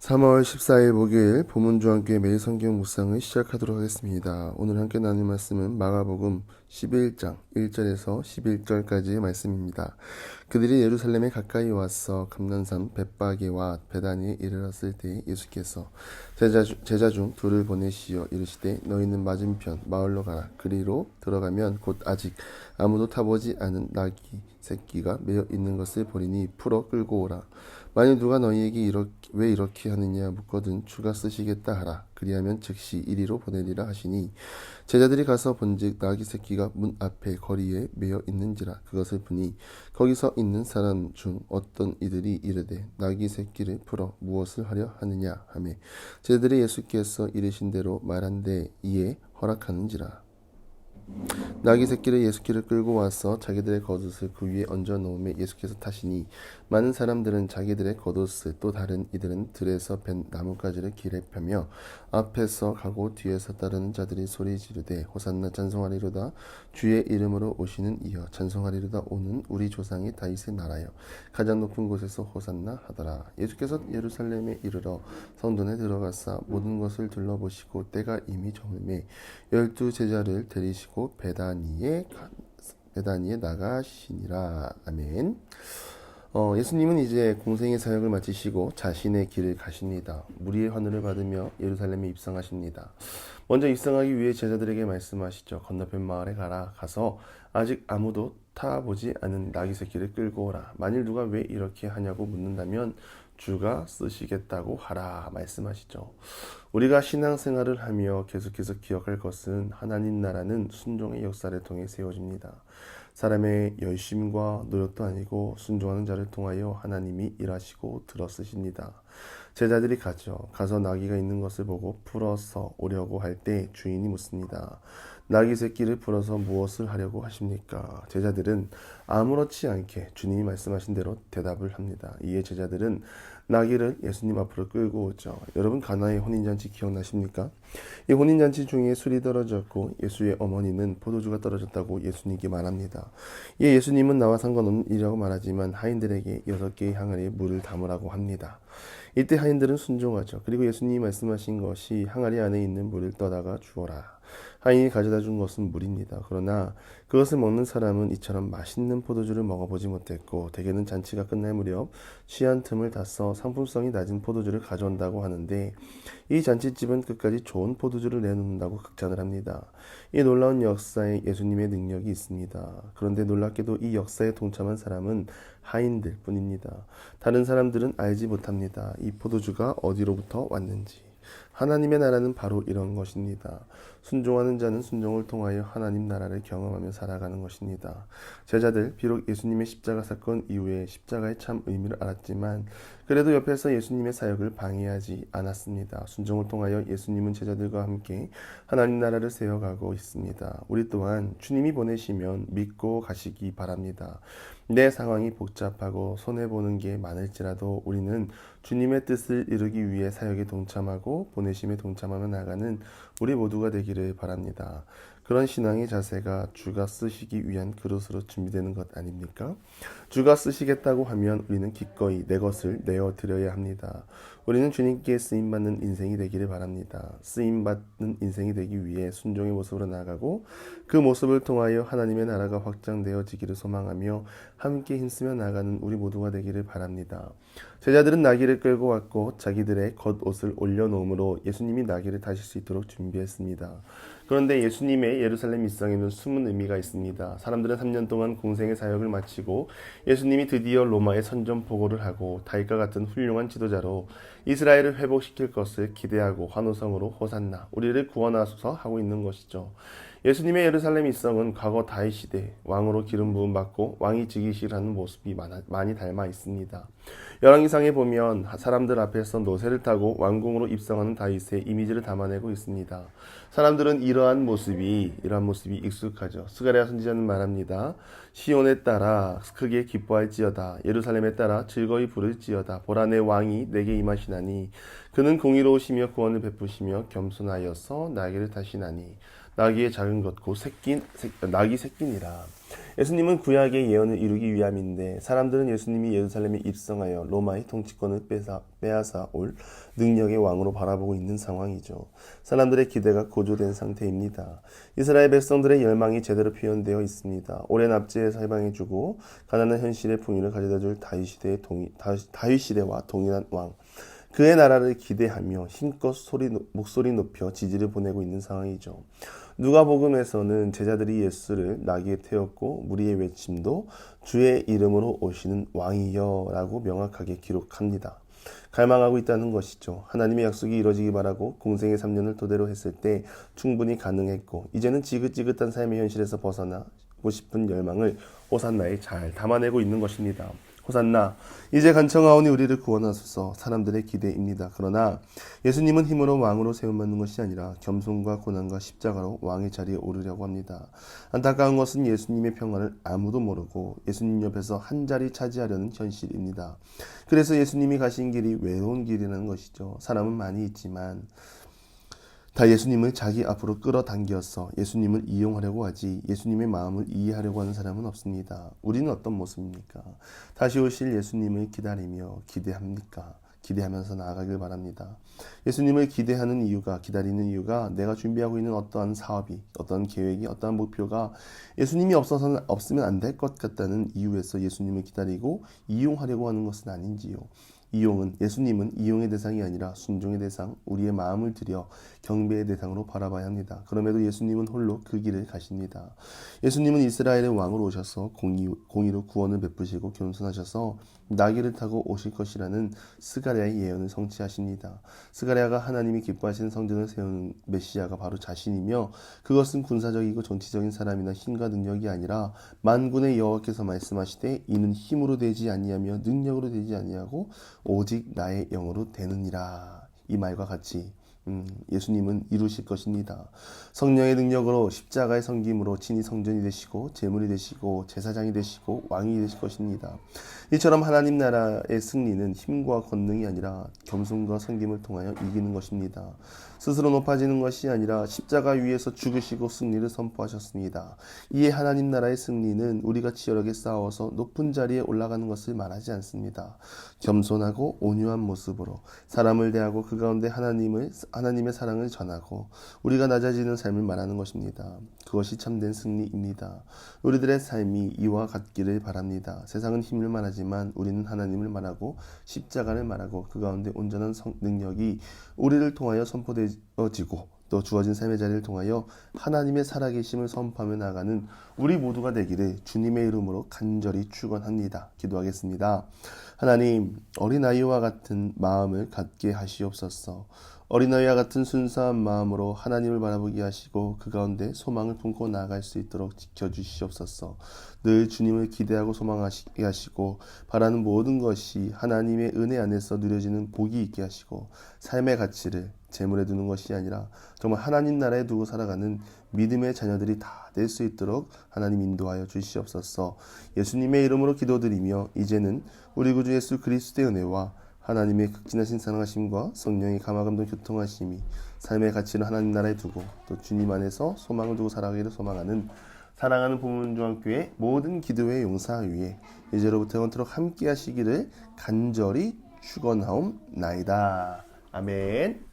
3월 14일 목요일 보문주와 함께 매일 성경 묵상을 시작하도록 하겠습니다. 오늘 함께 나눌 말씀은 마가복음 11장 1절에서 11절까지의 말씀입니다. 그들이 예루살렘에 가까이 와서 감난산 벳바게와 베다니에 이르렀을 때 예수께서 제자 중 둘을 보내시어 이르시되 너희는 맞은편 마을로 가라. 그리로 들어가면 곧 아직 아무도 타보지 않은 나귀 새끼가 매어 있는 것을 보리니 풀어 끌고 오라. 만일 누가 너희에게 왜 이렇게 하느냐 묻거든 주가 쓰시겠다 하라. 그리하면 즉시 이리로 보내리라 하시니 제자들이 가서 본즉 나귀 새끼가 문 앞에 거리에 매어 있는지라. 그것을 보니 거기서 있는 사람 중 어떤 이들이 이르되 나귀 새끼를 풀어 무엇을 하려 하느냐 하매 제자들이 예수께서 이르신 대로 말한데 이에 허락하는지라. 나귀 새끼를 예수께로 끌고 와서 자기들의 겉옷을 그 위에 얹어 놓음에 예수께서 타시니 많은 사람들은 자기들의 겉옷을 또 다른 이들은 들에서 벤 나뭇가지를 길에 펴며 앞에서 가고 뒤에서 따르는 자들이 소리 지르되 호산나 찬송하리로다. 주의 이름으로 오시는 이여 찬송하리로다. 오는 우리 조상이 다윗의 나라여 가장 높은 곳에서 호산나 하더라. 예수께서 예루살렘에 이르러 성전에 들어가사 모든 것을 둘러보시고 때가 이미 저물매 12 제자를 데리시고 베다니에 나가시니라. 아멘. 예수님은 이제 공생의 사역을 마치시고 자신의 길을 가십니다. 무리의 환호를 받으며 예루살렘에 입성하십니다. 먼저 입성하기 위해 제자들에게 말씀하시죠. 건너편 마을에 가서 아직 아무도 타보지 않은 나귀 새끼를 끌고 오라. 만일 누가 왜 이렇게 하냐고 묻는다면 주가 쓰시겠다고 하라 말씀하시죠. 우리가 신앙생활을 하며 계속해서 기억할 것은 하나님 나라는 순종의 역사를 통해 세워집니다. 사람의 열심과 노력도 아니고 순종하는 자를 통하여 하나님이 일하시고 들어쓰십니다. 제자들이 가서 나귀가 있는 것을 보고 풀어서 오려고 할 때 주인이 묻습니다. 나귀 새끼를 풀어서 무엇을 하려고 하십니까? 제자들은 아무렇지 않게 주님이 말씀하신 대로 대답을 합니다. 이에 제자들은 나귀를 예수님 앞으로 끌고 오죠. 여러분 가나의 혼인잔치 기억나십니까? 이 혼인잔치 중에 술이 떨어졌고 예수의 어머니는 포도주가 떨어졌다고 예수님께 말합니다. 이에 예수님은 나와 상관없는 일이라고 말하지만 하인들에게 6개의 항아리에 물을 담으라고 합니다. 이때 하인들은 순종하죠. 그리고 예수님이 말씀하신 것이 항아리 안에 있는 물을 떠다가 주어라. 하인이 가져다 준 것은 물입니다. 그러나 그것을 먹는 사람은 이처럼 맛있는 포도주를 먹어보지 못했고 대개는 잔치가 끝날 무렵 취한 틈을 타서 상품성이 낮은 포도주를 가져온다고 하는데 이 잔치집은 끝까지 좋은 포도주를 내놓는다고 극찬을 합니다. 이 놀라운 역사에 예수님의 능력이 있습니다. 그런데 놀랍게도 이 역사에 동참한 사람은 하인들 뿐입니다. 다른 사람들은 알지 못합니다. 이 포도주가 어디로부터 왔는지. 하나님의 나라는 바로 이런 것입니다. 순종하는 자는 순종을 통하여 하나님 나라를 경험하며 살아가는 것입니다. 제자들 비록 예수님의 십자가 사건 이후에 십자가의 참 의미를 알았지만 그래도 옆에서 예수님의 사역을 방해하지 않았습니다. 순종을 통하여 예수님은 제자들과 함께 하나님 나라를 세워가고 있습니다. 우리 또한 주님이 보내시면 믿고 가시기 바랍니다. 내 상황이 복잡하고 손해보는 게 많을지라도 우리는 주님의 뜻을 이루기 위해 사역에 동참하고 보내심에 동참하며 나가는 우리 모두가 되기를 바랍니다. 그런 신앙의 자세가 주가 쓰시기 위한 그릇으로 준비되는 것 아닙니까? 주가 쓰시겠다고 하면 우리는 기꺼이 내 것을 내어드려야 합니다. 우리는 주님께 쓰임받는 인생이 되기를 바랍니다. 쓰임받는 인생이 되기 위해 순종의 모습으로 나아가고 그 모습을 통하여 하나님의 나라가 확장되어지기를 소망하며 함께 힘쓰며 나아가는 우리 모두가 되기를 바랍니다. 제자들은 나귀를 끌고 왔고 자기들의 겉옷을 올려놓음으로 예수님이 나귀를 타실 수 있도록 준비했습니다. 그런데 예수님의 예루살렘 입성에는 숨은 의미가 있습니다. 사람들은 3년 동안 공생의 사역을 마치고 예수님이 드디어 로마에 선전포고를 하고 다윗과 같은 훌륭한 지도자로 이스라엘을 회복시킬 것을 기대하고 환호성으로 호산나 우리를 구원하소서 하고 있는 것이죠. 예수님의 예루살렘 입성은 과거 다윗 시대 왕으로 기름 부음 받고 왕이 즉위식을 하는 모습이 많이 닮아 있습니다. 열왕기상에 보면 사람들 앞에서 노새를 타고 왕궁으로 입성하는 다윗의 이미지를 담아내고 있습니다. 사람들은 이러한 모습이 익숙하죠. 스가랴 선지자는 말합니다. 시온에 따라 크게 기뻐할지어다. 예루살렘에 따라 즐거이 부를지어다. 보라 내 왕이 내게 임하시나니 그는 공의로우시며 구원을 베푸시며 겸손하여서 나귀를 타시나니 나귀의 작은 것고 나귀 새끼니라. 예수님은 구약의 예언을 이루기 위함인데 사람들은 예수님이 예루살렘에 입성하여 로마의 통치권을 빼앗아 올 능력의 왕으로 바라보고 있는 상황이죠. 사람들의 기대가 고조된 상태입니다. 이스라엘 백성들의 열망이 제대로 표현되어 있습니다. 오랜 압제에서 해방해주고 가난한 현실의 풍요를 가져다줄 다윗 시대와 동일한 왕, 그의 나라를 기대하며 힘껏 목소리 높여 지지를 보내고 있는 상황이죠. 누가복음에서는 제자들이 예수를 나귀에 태웠고 무리의 외침도 주의 이름으로 오시는 왕이여 라고 명확하게 기록합니다. 갈망하고 있다는 것이죠. 하나님의 약속이 이루어지기 바라고 공생의 3년을 토대로 했을 때 충분히 가능했고 이제는 지긋지긋한 삶의 현실에서 벗어나고 싶은 열망을 호산나에 잘 담아내고 있는 것입니다. 호산나, 이제 간청하오니 우리를 구원하소서. 사람들의 기대입니다. 그러나 예수님은 힘으로 왕으로 세움받는 것이 아니라 겸손과 고난과 십자가로 왕의 자리에 오르려고 합니다. 안타까운 것은 예수님의 평화를 아무도 모르고 예수님 옆에서 한 자리 차지하려는 현실입니다. 그래서 예수님이 가신 길이 외로운 길이라는 것이죠. 사람은 많이 있지만 다 예수님을 자기 앞으로 끌어당겨서 예수님을 이용하려고 하지 예수님의 마음을 이해하려고 하는 사람은 없습니다. 우리는 어떤 모습입니까? 다시 오실 예수님을 기다리며 기대합니까? 기대하면서 나아가길 바랍니다. 예수님을 기대하는 이유가, 기다리는 이유가 내가 준비하고 있는 어떠한 사업이, 어떠한 계획이, 어떠한 목표가 예수님이 없으면 안 될 것 같다는 이유에서 예수님을 기다리고 이용하려고 하는 것은 아닌지요. 예수님은 이용의 대상이 아니라 순종의 대상, 우리의 마음을 들여 경배의 대상으로 바라봐야 합니다. 그럼에도 예수님은 홀로 그 길을 가십니다. 예수님은 이스라엘의 왕으로 오셔서 공의로 구원을 베푸시고 겸손하셔서 나귀를 타고 오실 것이라는 스가랴의 예언을 성취하십니다. 스가랴가 하나님이 기뻐하시는 성전을 세우는 메시아가 바로 자신이며 그것은 군사적이고 정치적인 사람이나 힘과 능력이 아니라 만군의 여호와께서 말씀하시되 이는 힘으로 되지 아니하며 능력으로 되지 아니하고 오직 나의 영으로 되느니라. 이 말과 같이 예수님은 이루실 것입니다. 성령의 능력으로 십자가의 섬김으로 친히 성전이 되시고 제물이 되시고 제사장이 되시고 왕이 되실 것입니다. 이처럼 하나님 나라의 승리는 힘과 권능이 아니라 겸손과 섬김을 통하여 이기는 것입니다. 스스로 높아지는 것이 아니라 십자가 위에서 죽으시고 승리를 선포하셨습니다. 이에 하나님 나라의 승리는 우리가 치열하게 싸워서 높은 자리에 올라가는 것을 말하지 않습니다. 겸손하고 온유한 모습으로 사람을 대하고 그 가운데 하나님의 사랑을 전하고 우리가 낮아지는 삶을 말하는 것입니다. 그것이 참된 승리입니다. 우리들의 삶이 이와 같기를 바랍니다. 세상은 힘을 말하지만 우리는 하나님을 말하고 십자가를 말하고 그 가운데 온전한 능력이 우리를 통하여 선포되어지고 또 주어진 삶의 자리를 통하여 하나님의 살아계심을 선포하며 나가는 우리 모두가 되기를 주님의 이름으로 간절히 축원합니다. 기도하겠습니다. 하나님, 어린아이와 같은 마음을 갖게 하시옵소서. 어린아이와 같은 순수한 마음으로 하나님을 바라보게 하시고 그 가운데 소망을 품고 나아갈 수 있도록 지켜주시옵소서. 늘 주님을 기대하고 소망하게 하시고 바라는 모든 것이 하나님의 은혜 안에서 누려지는 복이 있게 하시고 삶의 가치를 재물에 두는 것이 아니라 정말 하나님 나라에 두고 살아가는 믿음의 자녀들이 다 될 수 있도록 하나님 인도하여 주시옵소서. 예수님의 이름으로 기도드리며 이제는 우리 구주 예수 그리스도의 은혜와 하나님의 극진하신 사랑하심과 성령의 감화감동 교통하심이 삶의 가치를 하나님 나라에 두고 또 주님 안에서 소망을 두고 살아가기를 소망하는 사랑하는 부문중학교의 모든 기도회 용사위에 이제로부터 영원토록 함께 하시기를 간절히 축원하옵나이다. 아멘.